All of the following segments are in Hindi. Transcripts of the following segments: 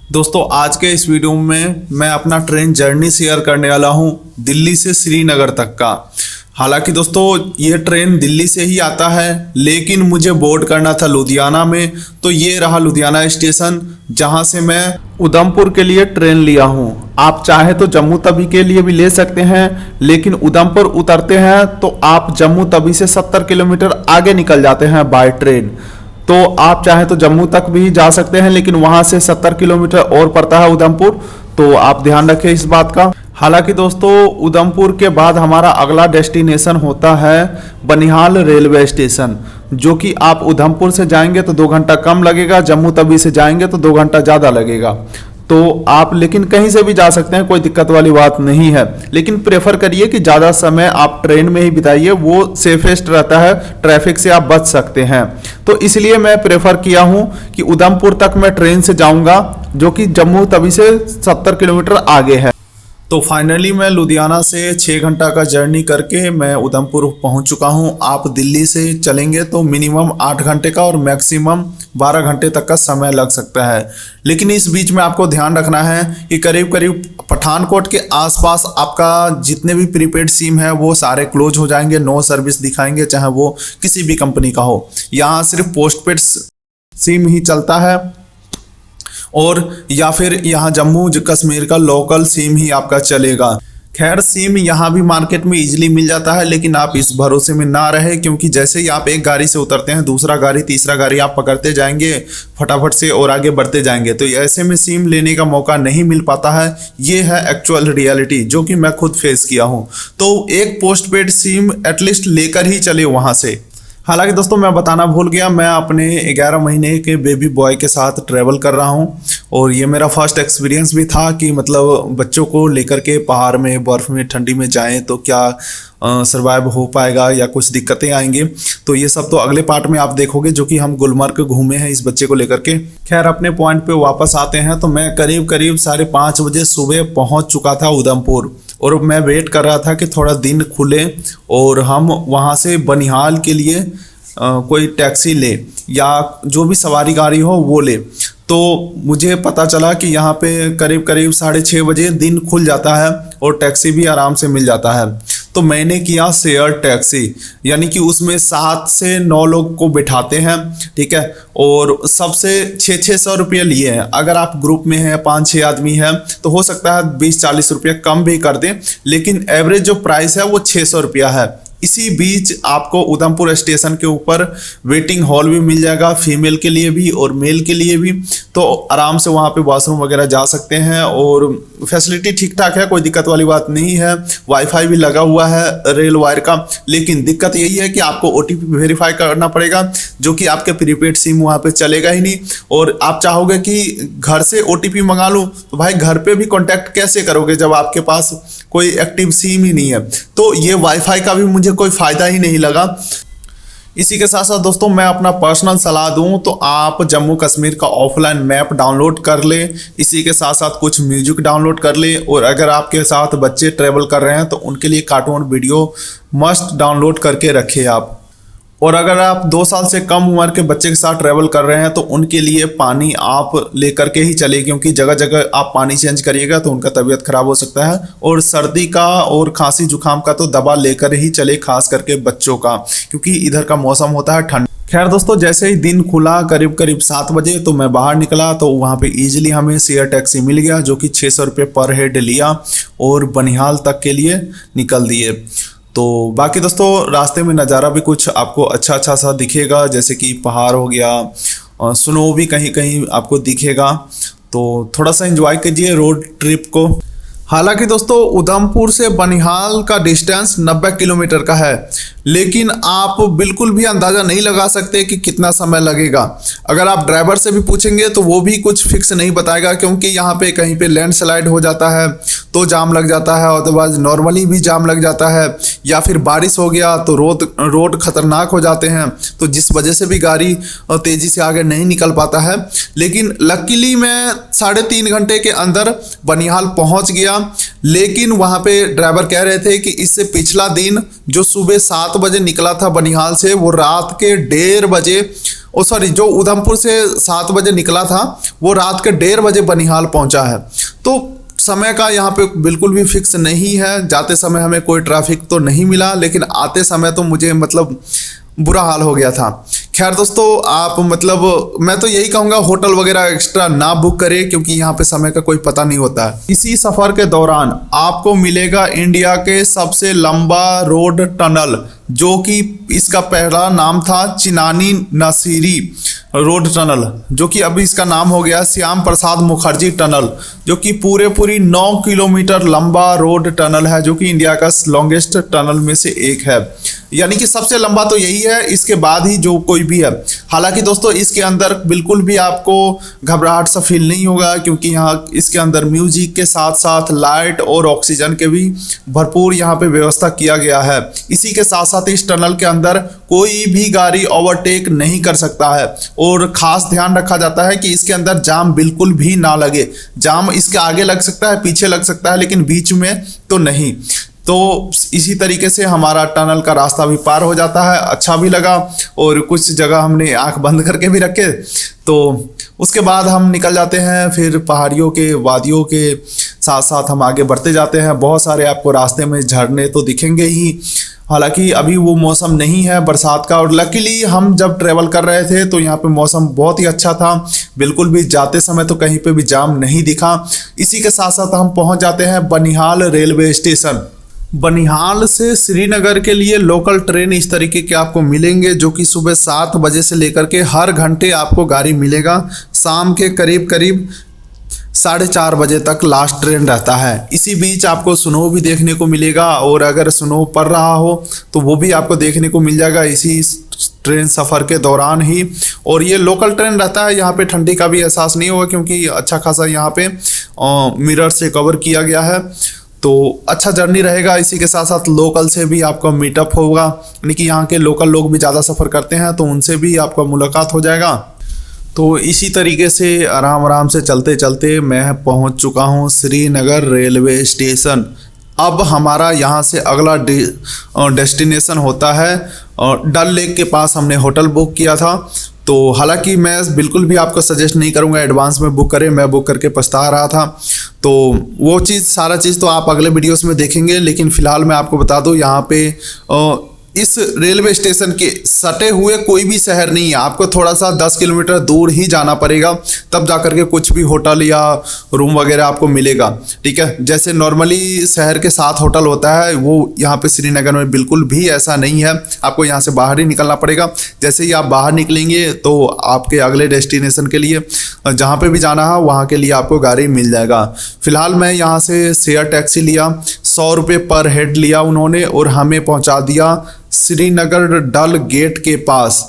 दोस्तों आज के इस वीडियो में मैं अपना ट्रेन जर्नी शेयर करने वाला हूं दिल्ली से श्रीनगर तक का। हालांकि दोस्तों ये ट्रेन दिल्ली से ही आता है, लेकिन मुझे बोर्ड करना था लुधियाना में। तो ये रहा लुधियाना स्टेशन, जहां से मैं उधमपुर के लिए ट्रेन लिया हूं। आप चाहे तो जम्मू तवी के लिए भी ले सकते हैं, लेकिन उधमपुर उतरते हैं तो आप जम्मू तवी से 70 किलोमीटर आगे निकल जाते हैं बाय ट्रेन। तो आप चाहे तो जम्मू तक भी जा सकते हैं, लेकिन वहां से 70 किलोमीटर और पड़ता है उधमपुर। तो आप ध्यान रखें इस बात का। हालांकि दोस्तों उधमपुर के बाद हमारा अगला डेस्टिनेशन होता है बनिहाल रेलवे स्टेशन, जो कि आप उधमपुर से जाएंगे तो 2 घंटा कम लगेगा, जम्मू तवी से जाएंगे तो 2 घंटा ज़्यादा लगेगा। तो आप लेकिन कहीं से भी जा सकते हैं, कोई दिक्कत वाली बात नहीं है। लेकिन प्रेफर करिए कि ज़्यादा समय आप ट्रेन में ही बिताइए, वो सेफेस्ट रहता है, ट्रैफिक से आप बच सकते हैं। तो इसलिए मैं प्रेफर किया हूँ कि उधमपुर तक मैं ट्रेन से जाऊँगा, जो कि जम्मू तवी से 70 किलोमीटर आगे है। तो फाइनली मैं लुधियाना से 6 घंटा का जर्नी करके मैं उधमपुर पहुंच चुका हूं। आप दिल्ली से चलेंगे तो मिनिमम 8 घंटे का और मैक्सिमम 12 घंटे तक का समय लग सकता है। लेकिन इस बीच में आपको ध्यान रखना है कि करीब करीब पठानकोट के आसपास आपका जितने भी प्रीपेड सिम है वो सारे क्लोज हो जाएंगे, नो सर्विस दिखाएंगे, चाहे वो किसी भी कंपनी का हो। यहाँ सिर्फ पोस्टपेड सिम ही चलता है, और या फिर यहाँ जम्मू कश्मीर का लोकल सिम ही आपका चलेगा। खैर सिम यहाँ भी मार्केट में इजीली मिल जाता है, लेकिन आप इस भरोसे में ना रहे, क्योंकि जैसे ही आप एक गाड़ी से उतरते हैं दूसरा गाड़ी तीसरा गाड़ी आप पकड़ते जाएंगे फटाफट से और आगे बढ़ते जाएंगे। तो ऐसे में सिम लेने का मौका नहीं मिल पाता है। ये है एक्चुअल रियलिटी, जो कि मैं खुद फेस किया हूँ। तो एक पोस्टपेड सिम एटलीस्ट लेकर ही चले वहाँ से। हालांकि दोस्तों मैं बताना भूल गया, मैं अपने 11 महीने के बेबी बॉय के साथ ट्रैवल कर रहा हूं, और ये मेरा फर्स्ट एक्सपीरियंस भी था कि मतलब बच्चों को लेकर के पहाड़ में बर्फ़ में ठंडी में जाएं तो क्या सर्वाइव हो पाएगा या कुछ दिक्कतें आएंगी। तो ये सब तो अगले पार्ट में आप देखोगे, जो कि हम गुलमर्ग घूमे हैं इस बच्चे को लेकर के। खैर अपने पॉइंट पे वापस आते हैं। तो मैं करीब करीब 5:30 बजे सुबह पहुंच चुका था उधमपुर, और मैं वेट कर रहा था कि थोड़ा दिन खुले और हम वहां से बनिहाल के लिए कोई टैक्सी ले या जो भी सवारी गाड़ी हो वो ले। तो मुझे पता चला कि यहाँ पे करीब करीब 6:30 बजे दिन खुल जाता है और टैक्सी भी आराम से मिल जाता है। तो मैंने किया शेयर टैक्सी, यानी कि उसमें 7 से 9 लोग को बिठाते हैं, ठीक है, और सबसे 600 रुपये लिए हैं। अगर आप ग्रुप में हैं 5-6 आदमी हैं तो हो सकता है 20-40 रुपये कम भी कर दें, लेकिन एवरेज जो प्राइस है वो 600 रुपया है। इसी बीच आपको उधमपुर स्टेशन के ऊपर वेटिंग हॉल भी मिल जाएगा, फीमेल के लिए भी और मेल के लिए भी। तो आराम से वहाँ पे वॉशरूम वगैरह जा सकते हैं, और फैसिलिटी ठीक ठाक है, कोई दिक्कत वाली बात नहीं है। वाईफाई भी लगा हुआ है रेल वायर का। लेकिन दिक्कत यही है कि आपको OTP वेरीफाई करना पड़ेगा, जो कि आपके प्रीपेड सिम वहाँ पे चलेगा ही नहीं। और आप चाहोगे कि घर से OTP मंगा लूँ, तो भाई घर पे भी कॉन्टैक्ट कैसे करोगे जब आपके पास कोई एक्टिव सिम ही नहीं है। तो ये वाईफाई का भी मुझे कोई फायदा ही नहीं लगा। इसी के साथ साथ दोस्तों मैं अपना पर्सनल सलाह दूं तो आप जम्मू कश्मीर का ऑफलाइन मैप डाउनलोड कर ले, इसी के साथ साथ कुछ म्यूजिक डाउनलोड कर ले, और अगर आपके साथ बच्चे ट्रैवल कर रहे हैं तो उनके लिए कार्टून वीडियो मस्ट डाउनलोड करके रखें आप। और अगर आप 2 साल से कम उम्र के बच्चे के साथ ट्रैवल कर रहे हैं तो उनके लिए पानी आप लेकर के ही चले, क्योंकि जगह जगह आप पानी चेंज करिएगा तो उनका तबीयत खराब हो सकता है। और सर्दी का और खांसी जुकाम का तो दवा लेकर ही चले, खास करके बच्चों का, क्योंकि इधर का मौसम होता है ठंड। खैर दोस्तों जैसे ही दिन खुला करीब करीब 7 बजे तो मैं बाहर निकला, तो वहाँ पे इजीली हमें शेयर टैक्सी मिल गया, जो कि 600 रुपये पर हेड लिया और बनिहाल तक के लिए निकल दिए। तो बाकी दोस्तों रास्ते में नज़ारा भी कुछ आपको अच्छा सा दिखेगा, जैसे कि पहाड़ हो गया, स्नो भी कहीं कहीं आपको दिखेगा। तो थोड़ा सा एंजॉय कीजिए रोड ट्रिप को। हालांकि दोस्तों उधमपुर से बनिहाल का डिस्टेंस 90 किलोमीटर का है, लेकिन आप बिल्कुल भी अंदाज़ा नहीं लगा सकते कि कितना समय लगेगा। अगर आप ड्राइवर से भी पूछेंगे तो वो भी कुछ फिक्स नहीं बताएगा, क्योंकि यहाँ पे कहीं पे लैंडस्लाइड हो जाता है तो जाम लग जाता है, अदरवाइज नॉर्मली भी जाम लग जाता है, या फिर बारिश हो गया तो रोड खतरनाक हो जाते हैं, तो जिस वजह से भी गाड़ी तेज़ी से आगे नहीं निकल पाता है। लेकिन लकीली मैं 3.5 घंटे के अंदर बनिहाल पहुँच गया। लेकिन वहाँ पे ड्राइवर कह रहे थे कि इससे पिछला दिन जो सुबह 7 बजे निकला था बनिहाल से, वो रात के 1:30 बजे सॉरी, जो उधमपुर से 7 बजे निकला था वो रात के 1:30 बजे बनिहाल पहुंचा है। तो समय का यहाँ पे बिल्कुल भी फिक्स नहीं है। जाते समय हमें कोई ट्रैफिक तो नहीं मिला, लेकिन आते समय तो मुझे मतलब बुरा हाल हो गया था। खैर दोस्तों, आप मतलब मैं तो यही कहूँगा होटल वगैरह एक्स्ट्रा ना बुक करें, क्योंकि यहाँ पे समय का कोई पता नहीं होता है। इसी सफ़र के दौरान आपको मिलेगा इंडिया के सबसे लंबा रोड टनल, जो कि इसका पहला नाम था चिनानी नसीरी रोड टनल, जो कि अभी इसका नाम हो गया श्याम प्रसाद मुखर्जी टनल, जो कि पूरी 9 किलोमीटर लंबा रोड टनल है, जो कि इंडिया का लॉन्गेस्ट टनल में से एक है। यानी कि सबसे लंबा तो यही है, इसके बाद ही जो कोई भी है। हालांकि दोस्तों इसके अंदर बिल्कुल भी आपको घबराहट सा फील नहीं होगा, क्योंकि यहाँ इसके अंदर म्यूजिक के साथ साथ लाइट और ऑक्सीजन के भी भरपूर यहाँ पे व्यवस्था किया गया है। इसी के साथ साथ इस टनल के अंदर कोई भी गाड़ी ओवरटेक नहीं कर सकता है, और ख़ास ध्यान रखा जाता है कि इसके अंदर जाम बिल्कुल भी ना लगे। जाम इसके आगे लग सकता है, पीछे लग सकता है, लेकिन बीच में तो नहीं। तो इसी तरीके से हमारा टनल का रास्ता भी पार हो जाता है। अच्छा भी लगा, और कुछ जगह हमने आंख बंद करके भी रखे। तो उसके बाद हम निकल जाते हैं, फिर पहाड़ियों के वादियों के साथ साथ हम आगे बढ़ते जाते हैं। बहुत सारे आपको रास्ते में झरने तो दिखेंगे ही। हालांकि अभी वो मौसम नहीं है बरसात का, और लकीली हम जब ट्रेवल कर रहे थे तो यहाँ पे मौसम बहुत ही अच्छा था। बिल्कुल भी जाते समय तो कहीं पे भी जाम नहीं दिखा। इसी के साथ साथ हम पहुँच जाते हैं बनिहाल रेलवे स्टेशन। बनिहाल से श्रीनगर के लिए लोकल ट्रेन इस तरीके के आपको मिलेंगे, जो कि सुबह 7 बजे से लेकर के हर घंटे आपको गाड़ी मिलेगा। शाम के करीब 4:30 बजे तक लास्ट ट्रेन रहता है। इसी बीच आपको स्नो भी देखने को मिलेगा, और अगर स्नो पड़ रहा हो तो वो भी आपको देखने को मिल जाएगा इसी ट्रेन सफ़र के दौरान ही। और ये लोकल ट्रेन रहता है, यहाँ पे ठंडी का भी एहसास नहीं होगा, क्योंकि अच्छा खासा यहाँ पे मिरर से कवर किया गया है। तो अच्छा जर्नी रहेगा। इसी के साथ साथ लोकल से भी आपका मीटअप होगा, यानी कि यहाँ के लोकल लोग भी ज़्यादा सफ़र करते हैं, तो उनसे भी आपका मुलाकात हो जाएगा। तो इसी तरीके से आराम आराम से चलते चलते मैं पहुँच चुका हूँ श्रीनगर रेलवे स्टेशन। अब हमारा यहाँ से अगला डेस्टिनेशन होता है डल लेक के पास। हमने होटल बुक किया था, तो हालांकि मैं बिल्कुल भी आपको सजेस्ट नहीं करूँगा एडवांस में बुक करें। मैं बुक करके पछता रहा था, तो वो चीज़ सारा चीज़ तो आप अगले वीडियोस में देखेंगे। लेकिन फ़िलहाल मैं आपको बता दूं, यहाँ पे इस रेलवे स्टेशन के सटे हुए कोई भी शहर नहीं है। आपको थोड़ा सा 10 किलोमीटर दूर ही जाना पड़ेगा, तब जा करके कुछ भी होटल या रूम वगैरह आपको मिलेगा। ठीक है, जैसे नॉर्मली शहर के साथ होटल होता है, वो यहाँ पे श्रीनगर में बिल्कुल भी ऐसा नहीं है। आपको यहाँ से बाहर ही निकलना पड़ेगा। जैसे ही आप बाहर निकलेंगे तो आपके अगले डेस्टिनेशन के लिए जहाँ पे भी जाना है वहाँ के लिए आपको गाड़ी मिल जाएगा। फ़िलहाल मैं यहाँ से शेयर टैक्सी लिया, 100 रुपये पर हेड लिया उन्होंने, और हमें पहुँचा दिया श्रीनगर डल गेट के पास।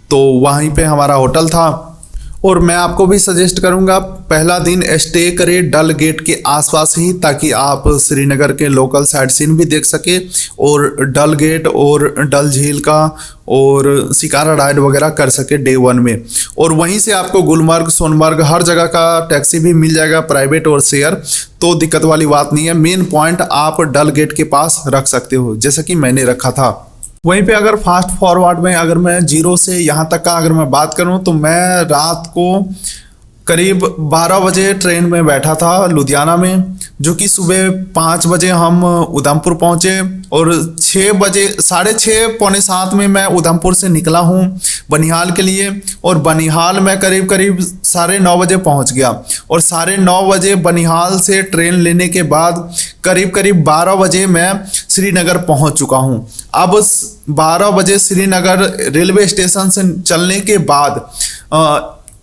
तो वहीं पे हमारा होटल था। और मैं आपको भी सजेस्ट करूंगा पहला दिन स्टे करें डल गेट के आसपास ही, ताकि आप श्रीनगर के लोकल साइट सीन भी देख सके, और डल गेट और डल झील का और शिकारा राइड वगैरह कर सके डे 1 में। और वहीं से आपको गुलमर्ग, सोनमर्ग हर जगह का टैक्सी भी मिल जाएगा, प्राइवेट और शेयर। तो दिक्कत वाली बात नहीं है। मेन पॉइंट आप डल गेट के पास रख सकते हो, जैसा कि मैंने रखा था। वहीं पे अगर फास्ट फॉरवर्ड में अगर मैं 0 से यहाँ तक का अगर मैं बात करूँ, तो मैं रात को करीब 12 बजे ट्रेन में बैठा था लुधियाना में, जो कि सुबह 5 बजे हम उधमपुर पहुँचे, और 6 बजे 6:30 पौने 7 में मैं उधमपुर से निकला हूँ बनिहाल के लिए। और बनिहाल में करीब 9:30 बजे पहुँच गया, और 9:30 बजे बनिहाल से ट्रेन लेने के बाद करीब 12 बजे मैं श्रीनगर पहुँच चुका हूँ। अब 12 बजे श्रीनगर रेलवे स्टेशन से चलने के बाद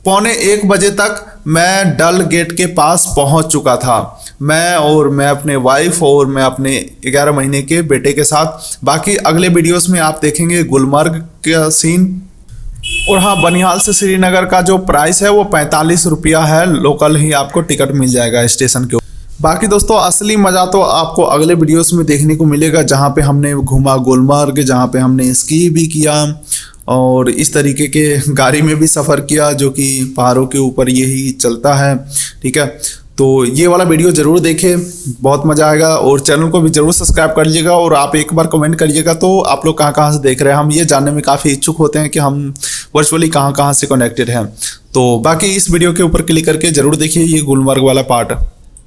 पौने 1 बजे तक मैं डल गेट के पास पहुंच चुका था। मैं अपने वाइफ और मैं अपने 11 महीने के बेटे के साथ। बाकी अगले वीडियोस में आप देखेंगे गुलमर्ग का सीन। और हाँ, बनिहाल से श्रीनगर का जो प्राइस है वो 45 रुपया है। लोकल ही आपको टिकट मिल जाएगा स्टेशन के। बाकी दोस्तों असली मज़ा तो आपको अगले वीडियोस में देखने को मिलेगा, जहाँ पे हमने घूमा गुलमर्ग, जहाँ पे हमने स्की भी किया, और इस तरीके के गाड़ी में भी सफ़र किया, जो कि पहाड़ों के ऊपर यही चलता है। ठीक है, तो ये वाला वीडियो ज़रूर देखें, बहुत मज़ा आएगा। और चैनल को भी ज़रूर सब्सक्राइब कर लीजिएगा और आप एक बार कमेंट करिएगा तो आप लोग कहाँ कहाँ से देख रहे हैं। हम ये जानने में काफ़ी इच्छुक होते हैं कि हम वर्चुअली कहाँ कहाँ से कनेक्टेड हैं। तो बाकी इस वीडियो के ऊपर क्लिक करके ज़रूर देखिए ये गुलमर्ग वाला पार्ट।